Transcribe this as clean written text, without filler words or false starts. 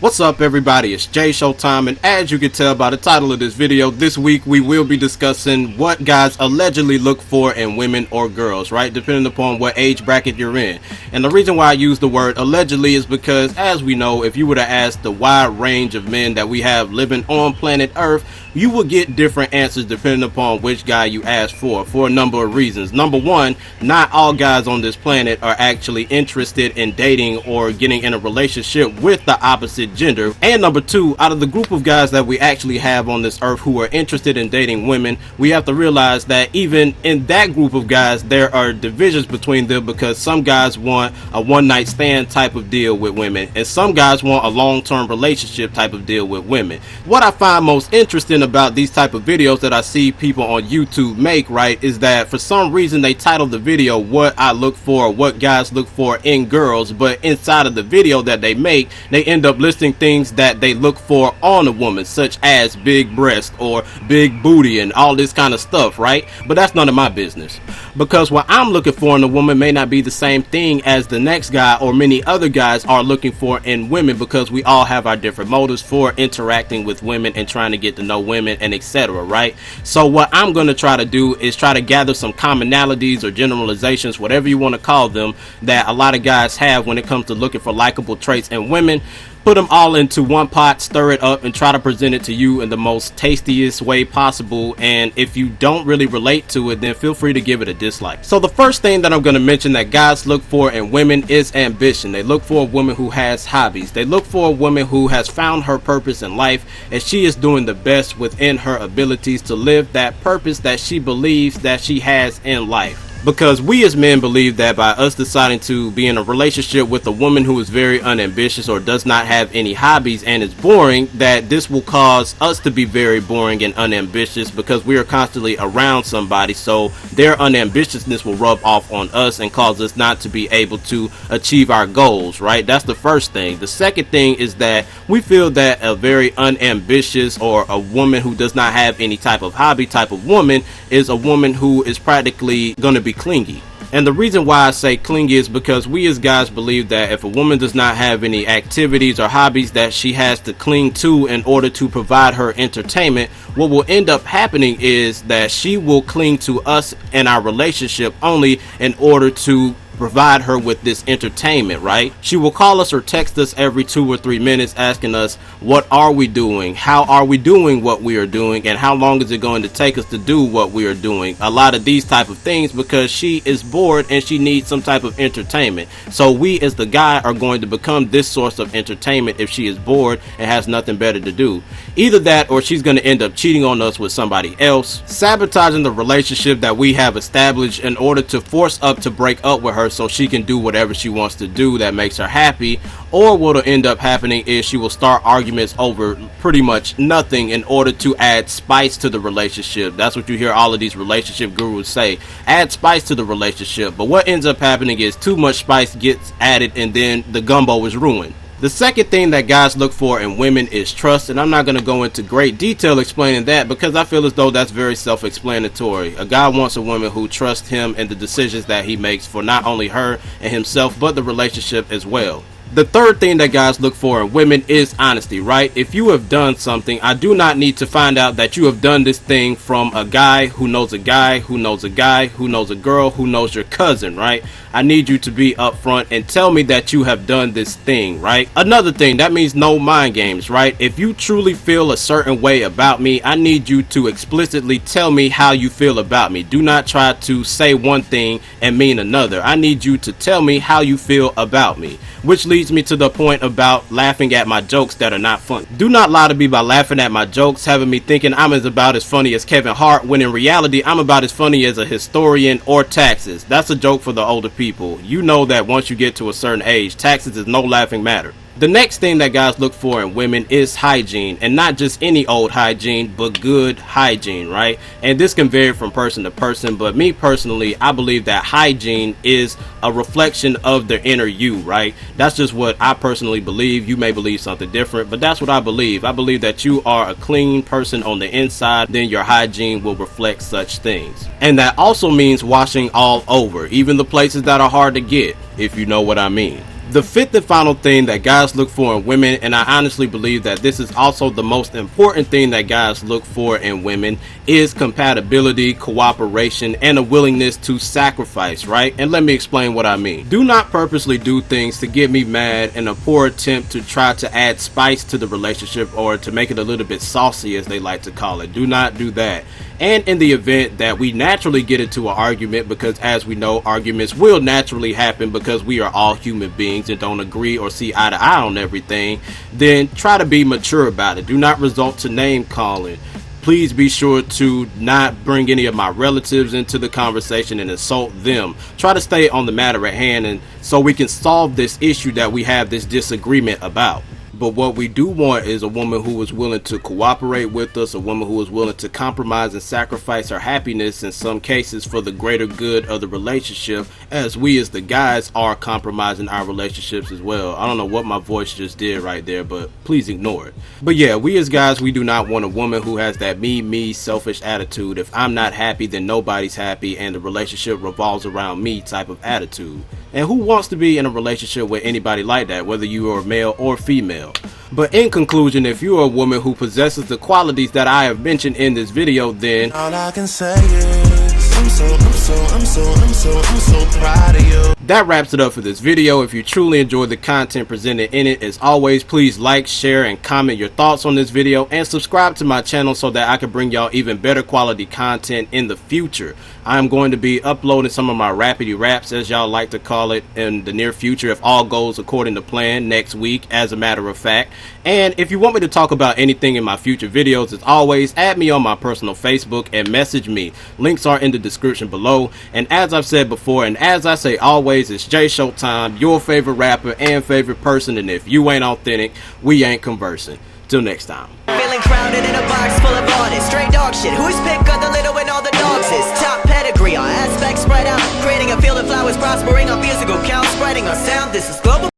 What's up everybody, it's SHOWTIME, and as you can tell by the title of this video, this week we will be discussing what guys allegedly look for in women or girls, right? Depending upon what age bracket you're in. And the reason why I use the word allegedly is because, as we know, if you were to ask the wide range of men that we have living on planet Earth, you will get different answers depending upon which guy you ask for a number of reasons. Number one, not all guys on this planet are actually interested in dating or getting in a relationship with the opposite gender. And number two, out of the group of guys that we actually have on this earth who are interested in dating women, we have to realize that even in that group of guys, there are divisions between them, because some guys want a one-night stand type of deal with women, and some guys want a long-term relationship type of deal with women. What I find most interesting about these type of videos that I see people on YouTube make, right, is that for some reason they title the video what I look for, or what guys look for in girls, but inside of the video that they make, they end up listing things that they look for on a woman, such as big breast or big booty and all this kind of stuff, right? But that's none of my business, because what I'm looking for in a woman may not be the same thing as the next guy or many other guys are looking for in women, because we all have our different motives for interacting with women and trying to get to know women and etc., right? So what I'm going to try to do is try to gather some commonalities or generalizations, whatever you want to call them, that a lot of guys have when it comes to looking for likable traits in women. Put them all into one pot, stir it up, and try to present it to you in the most tastiest way possible. And if you don't really relate to it, then feel free to give it a dislike. So the first thing that I'm going to mention that guys look for in women is ambition. They look for a woman who has hobbies. They look for a woman who has found her purpose in life, and she is doing the best within her abilities to live that purpose that she believes that she has in life. Because we as men believe that by us deciding to be in a relationship with a woman who is very unambitious or does not have any hobbies and is boring, that this will cause us to be very boring and unambitious, because we are constantly around somebody, so their unambitiousness will rub off on us and cause us not to be able to achieve our goals, right? That's the first thing. The second thing is that we feel that a very unambitious or a woman who does not have any type of hobby type of woman is a woman who is practically going to be clingy. And the reason why I say clingy is because we as guys believe that if a woman does not have any activities or hobbies that she has to cling to in order to provide her entertainment, what will end up happening is that she will cling to us and our relationship only in order to provide her with this entertainment, right? She will call us or text us every 2 or 3 minutes asking us, what are we doing? How are we doing what we are doing? And how long is it going to take us to do what we are doing? A lot of these type of things, because she is bored and she needs some type of entertainment. So we as the guy are going to become this source of entertainment if she is bored and has nothing better to do. Either that, or she's going to end up cheating on us with somebody else, sabotaging the relationship that we have established in order to force us to break up with her so she can do whatever she wants to do that makes her happy. Or what will end up happening is she will start arguments over pretty much nothing in order to add spice to the relationship. That's what you hear all of these relationship gurus say, add spice to the relationship. But what ends up happening is too much spice gets added and then the gumbo is ruined. The second thing that guys look for in women is trust, and I'm not going to go into great detail explaining that, because I feel as though that's very self-explanatory. A guy wants a woman who trusts him and the decisions that he makes for not only her and himself, but the relationship as well. The third thing that guys look for in women is honesty, right? If you have done something, I do not need to find out that you have done this thing from a guy who knows a guy who knows a guy who knows a girl who knows your cousin, right? I need you to be upfront and tell me that you have done this thing, right? Another thing, that means no mind games, right? If you truly feel a certain way about me, I need you to explicitly tell me how you feel about me. Do not try to say one thing and mean another. I need you to tell me how you feel about me. Which leads me to the point about laughing at my jokes that are not funny. Do not lie to me by laughing at my jokes, having me thinking I'm about as funny as Kevin Hart, when in reality I'm about as funny as a historian or taxes. That's a joke for the older people. You know that once you get to a certain age, taxes is no laughing matter. The next thing that guys look for in women is hygiene, and not just any old hygiene, but good hygiene, right? And this can vary from person to person, but me personally, I believe that hygiene is a reflection of the inner you, right? That's just what I personally believe. You may believe something different, but that's what I believe. I believe that you are a clean person on the inside, then your hygiene will reflect such things. And that also means washing all over, even the places that are hard to get, if you know what I mean. The fifth and final thing that guys look for in women, and I honestly believe that this is also the most important thing that guys look for in women, is compatibility, cooperation, and a willingness to sacrifice, right? And let me explain what I mean. Do not purposely do things to get me mad in a poor attempt to try to add spice to the relationship or to make it a little bit saucy, as they like to call it. Do not do that. And in the event that we naturally get into an argument, because as we know, arguments will naturally happen because we are all human beings and don't agree or see eye to eye on everything, then try to be mature about it. Do not resort to name calling. Please be sure to not bring any of my relatives into the conversation and insult them. Try to stay on the matter at hand, and so we can solve this issue that we have this disagreement about. But what we do want is a woman who is willing to cooperate with us, a woman who is willing to compromise and sacrifice her happiness in some cases for the greater good of the relationship, as we as the guys are compromising our relationships as well. I don't know what my voice just did right there, but please ignore it. But yeah, we as guys, we do not want a woman who has that me, selfish attitude. If I'm not happy, then nobody's happy, and the relationship revolves around me type of attitude. And who wants to be in a relationship with anybody like that, whether you are male or female? But in conclusion, if you are a woman who possesses the qualities that I have mentioned in this video, then all I can say is I'm so proud of you. That wraps it up for this video. If you truly enjoyed the content presented in it, as always, please like, share, and comment your thoughts on this video, and subscribe to my channel so that I can bring y'all even better quality content in the future. I'm going to be uploading some of my rapidy raps, as y'all like to call it, in the near future, if all goes according to plan, next week, as a matter of fact. And if you want me to talk about anything in my future videos, as always, add me on my personal Facebook and message me. Links are in the description below. And as I've said before, and as I say always, it's SHOWTIME, your favorite rapper and favorite person, and if you ain't authentic, we ain't conversing. Till next time. Feeling crowded in a box full of artists, straight dog shit. Who's pick of the